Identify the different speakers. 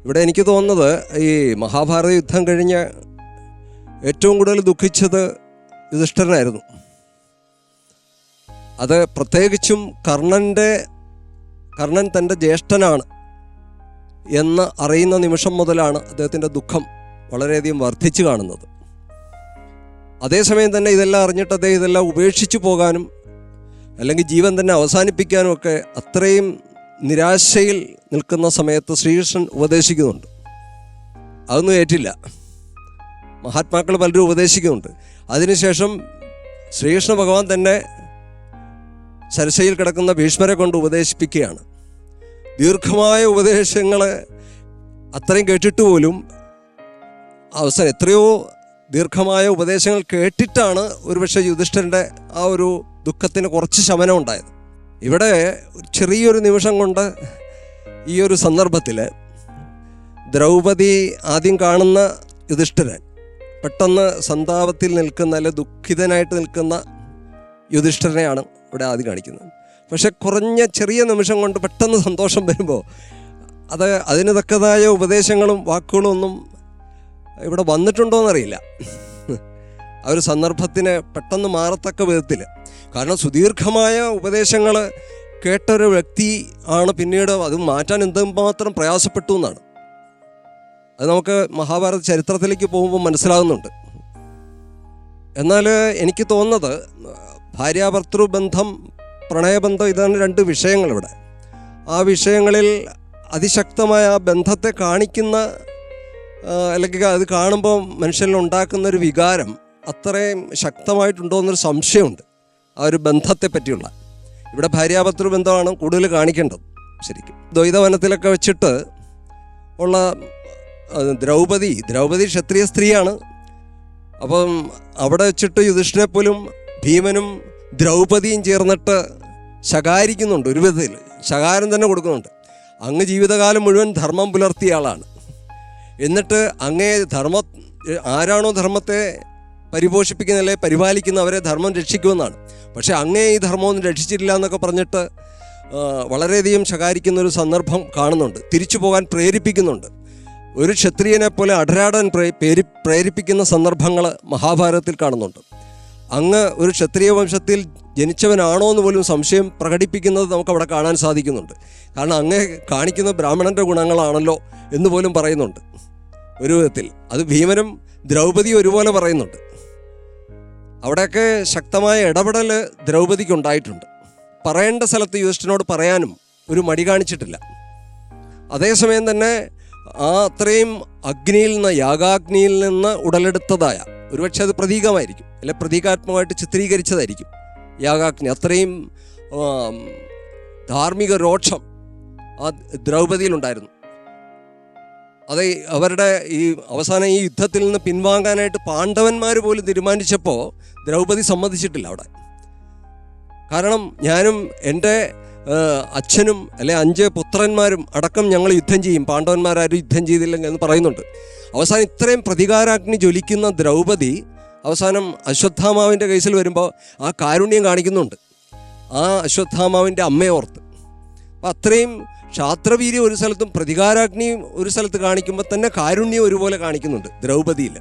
Speaker 1: ഇവിടെ എനിക്ക് തോന്നുന്നത് ഈ മഹാഭാരത യുദ്ധം കഴിഞ്ഞ് ഏറ്റവും കൂടുതൽ ദുഃഖിച്ചത് യുധിഷ്ഠിരനായിരുന്നു. അത് പ്രത്യേകിച്ചും കർണൻ തൻ്റെ ജ്യേഷ്ഠനാണ് എന്ന് അറിയുന്ന നിമിഷം മുതലാണ് അദ്ദേഹത്തിൻ്റെ ദുഃഖം വളരെയധികം വർദ്ധിച്ചു കാണുന്നത്. അതേസമയം തന്നെ ഇതെല്ലാം അറിഞ്ഞിട്ട് അദ്ദേഹം ഇതെല്ലാം ഉപേക്ഷിച്ചു പോകാനും അല്ലെങ്കിൽ ജീവൻ തന്നെ അവസാനിപ്പിക്കാനും ഒക്കെ അത്രയും നിരാശയിൽ നിൽക്കുന്ന സമയത്ത് ശ്രീകൃഷ്ണൻ ഉപദേശിക്കുന്നുണ്ട്. അതൊന്നും ഏറ്റില്ല. മഹാത്മാക്കൾ പലരും ഉപദേശിക്കുന്നുണ്ട്. അതിനുശേഷം ശ്രീകൃഷ്ണ ഭഗവാൻ തന്നെ സരസയിൽ കിടക്കുന്ന ഭീഷ്മരെ കൊണ്ട് ഉപദേശിപ്പിക്കുകയാണ്. ദീർഘമായ ഉപദേശങ്ങൾ അത്രയും കേട്ടിട്ട് പോലും അവസാനം എത്രയോ ദീർഘമായ ഉപദേശങ്ങൾ കേട്ടിട്ടാണ് ഒരുപക്ഷെ യുധിഷ്ഠിരൻ്റെ ആ ഒരു ദുഃഖത്തിന് കുറച്ച് ശമനം ഉണ്ടായത്. ഇവിടെ ചെറിയൊരു നിമിഷം കൊണ്ട് ഈ ഒരു സന്ദർഭത്തിൽ ദ്രൗപദി ആദ്യം കാണുന്ന യുധിഷ്ഠിരൻ പെട്ടെന്ന് സന്താപത്തിൽ നിൽക്കുന്ന അല്ലെ ദുഃഖിതനായിട്ട് നിൽക്കുന്ന യുധിഷ്ഠിരനെയാണ് ഇവിടെ ആദ്യം കാണിക്കുന്നത്. പക്ഷെ കുറഞ്ഞ ചെറിയ നിമിഷം കൊണ്ട് പെട്ടെന്ന് സന്തോഷം വരുമ്പോൾ അതിന് തക്കതായ ഉപദേശങ്ങളും വാക്കുകളും ഒന്നും ഇവിടെ വന്നിട്ടുണ്ടോയെന്നറിയില്ല. ആ ഒരു സന്ദർഭത്തിന് പെട്ടെന്ന് മാറത്തക്ക വിധത്തിൽ. കാരണം സുദീർഘമായ ഉപദേശങ്ങൾ കേട്ടൊരു വ്യക്തി ആണ് പിന്നീട് അത് മാറ്റാൻ എന്തുമാത്രം പ്രയാസപ്പെട്ടു എന്നാണ്. അത് നമുക്ക് മഹാഭാരത ചരിത്രത്തിലേക്ക് പോകുമ്പോൾ മനസ്സിലാകുന്നുണ്ട്. എന്നാൽ എനിക്ക് തോന്നുന്നത് ഭാര്യാഭർത്തൃബന്ധം, പ്രണയബന്ധം, ഇതാണ് രണ്ട് വിഷയങ്ങൾ ഇവിടെ. ആ വിഷയങ്ങളിൽ അതിശക്തമായ ആ ബന്ധത്തെ കാണിക്കുന്ന അല്ലെങ്കിൽ അത് കാണുമ്പോൾ മനുഷ്യനിൽ ഉണ്ടാക്കുന്നൊരു വികാരം അത്രയും ശക്തമായിട്ടുണ്ടോ എന്നൊരു സംശയമുണ്ട് ആ ഒരു ബന്ധത്തെ പറ്റിയുള്ള. ഇവിടെ ഭാര്യാഭർത്തൃബന്ധമാണ് കൂടുതൽ കാണിക്കേണ്ടത്. ശരിക്കും ദ്വൈതവനത്തിലൊക്കെ വെച്ചിട്ട് ഉള്ള ദ്രൗപദി ക്ഷത്രിയ സ്ത്രീയാണ്. അപ്പം അവിടെ വെച്ചിട്ട് യുധിഷ്ഠിരനെ പോലും ഭീമനും ദ്രൗപദിയും ചേർന്നിട്ട് ശകാരിക്കുന്നുണ്ട്. ഒരു വിധത്തിൽ ശകാരം തന്നെ കൊടുക്കുന്നുണ്ട്. അങ്ങ് ജീവിതകാലം മുഴുവൻ ധർമ്മം പുലർത്തിയ ആളാണ്. എന്നിട്ട് അങ്ങേ ആരാണോ ധർമ്മത്തെ പരിപോഷിപ്പിക്കുന്നതല്ലേ പരിപാലിക്കുന്ന അവരെ ധർമ്മം രക്ഷിക്കുമെന്നാണ്. പക്ഷേ അങ്ങേ ഈ ധർമ്മമൊന്നും രക്ഷിച്ചിട്ടില്ല എന്നൊക്കെ പറഞ്ഞിട്ട് വളരെയധികം ശകാരിക്കുന്നൊരു സന്ദർഭം കാണുന്നുണ്ട്. തിരിച്ചു പോകാൻ പ്രേരിപ്പിക്കുന്നുണ്ട്. ഒരു ക്ഷത്രിയനെ പോലെ അടരാടാൻ പ്രേരിപ്പിക്കുന്ന സന്ദർഭങ്ങൾ മഹാഭാരതത്തിൽ കാണുന്നുണ്ട്. അങ്ങ് ഒരു ക്ഷത്രിയ വംശത്തിൽ ജനിച്ചവനാണോ എന്ന് പോലും സംശയം പ്രകടിപ്പിക്കുന്നത് നമുക്കവിടെ കാണാൻ സാധിക്കുന്നുണ്ട്. കാരണം അങ്ങേ കാണിക്കുന്ന ബ്രാഹ്മണൻ്റെ ഗുണങ്ങളാണല്ലോ എന്ന് പോലും പറയുന്നുണ്ട് ഒരു വിധത്തിൽ. അത് ഭീമനും ദ്രൗപദിയും ഒരുപോലെ പറയുന്നുണ്ട്. അവിടെയൊക്കെ ശക്തമായ ഇടപെടൽ ദ്രൗപദിക്ക് ഉണ്ടായിട്ടുണ്ട്. പറയേണ്ട സ്ഥലത്ത് യുധിഷ്ഠിരനോട് പറയാനും ഒരു മടി കാണിച്ചിട്ടില്ല. അതേസമയം തന്നെ ആ അത്രയും യാഗാഗ്നിയിൽ നിന്ന് ഉടലെടുത്തതായ, ഒരുപക്ഷെ അത് പ്രതീകമായിരിക്കും, അല്ലെ പ്രതീകാത്മകമായിട്ട് ചിത്രീകരിച്ചതായിരിക്കും യാഗാഗ്നി. അത്രയും ധാർമ്മിക രോക്ഷം ആ ദ്രൗപദിയിലുണ്ടായിരുന്നു. അത് അവരുടെ ഈ അവസാനം ഈ യുദ്ധത്തിൽ നിന്ന് പിൻവാങ്ങാനായിട്ട് പാണ്ഡവന്മാർ പോലും തീരുമാനിച്ചപ്പോൾ ദ്രൗപദി സമ്മതിച്ചിട്ടില്ല അവിടെ. കാരണം ഞാനും എൻ്റെ അച്ഛനും അല്ലെ 5 പുത്രന്മാരും അടക്കം ഞങ്ങൾ യുദ്ധം ചെയ്യും, പാണ്ഡവന്മാരാരും യുദ്ധം ചെയ്തില്ലെങ്കിൽ എന്ന് പറയുന്നുണ്ട്. അവസാനം ഇത്രയും പ്രതികാരാഗ്നി ജ്വലിക്കുന്ന ദ്രൗപദി അവസാനം അശ്വത്ഥാമാവിൻ്റെ കേസിൽ വരുമ്പോൾ ആ കാരുണ്യം കാണിക്കുന്നുണ്ട്, ആ അശ്വത്ഥാമാവിൻ്റെ അമ്മയെ ഓർത്ത്. അപ്പം അത്രയും ക്ഷാത്രവീര്യം ഒരു സ്ഥലത്തും പ്രതികാരാഗ്നിയും ഒരു സ്ഥലത്ത് കാണിക്കുമ്പോൾ തന്നെ കാരുണ്യം ഒരുപോലെ കാണിക്കുന്നുണ്ട് ദ്രൗപദിയിൽ.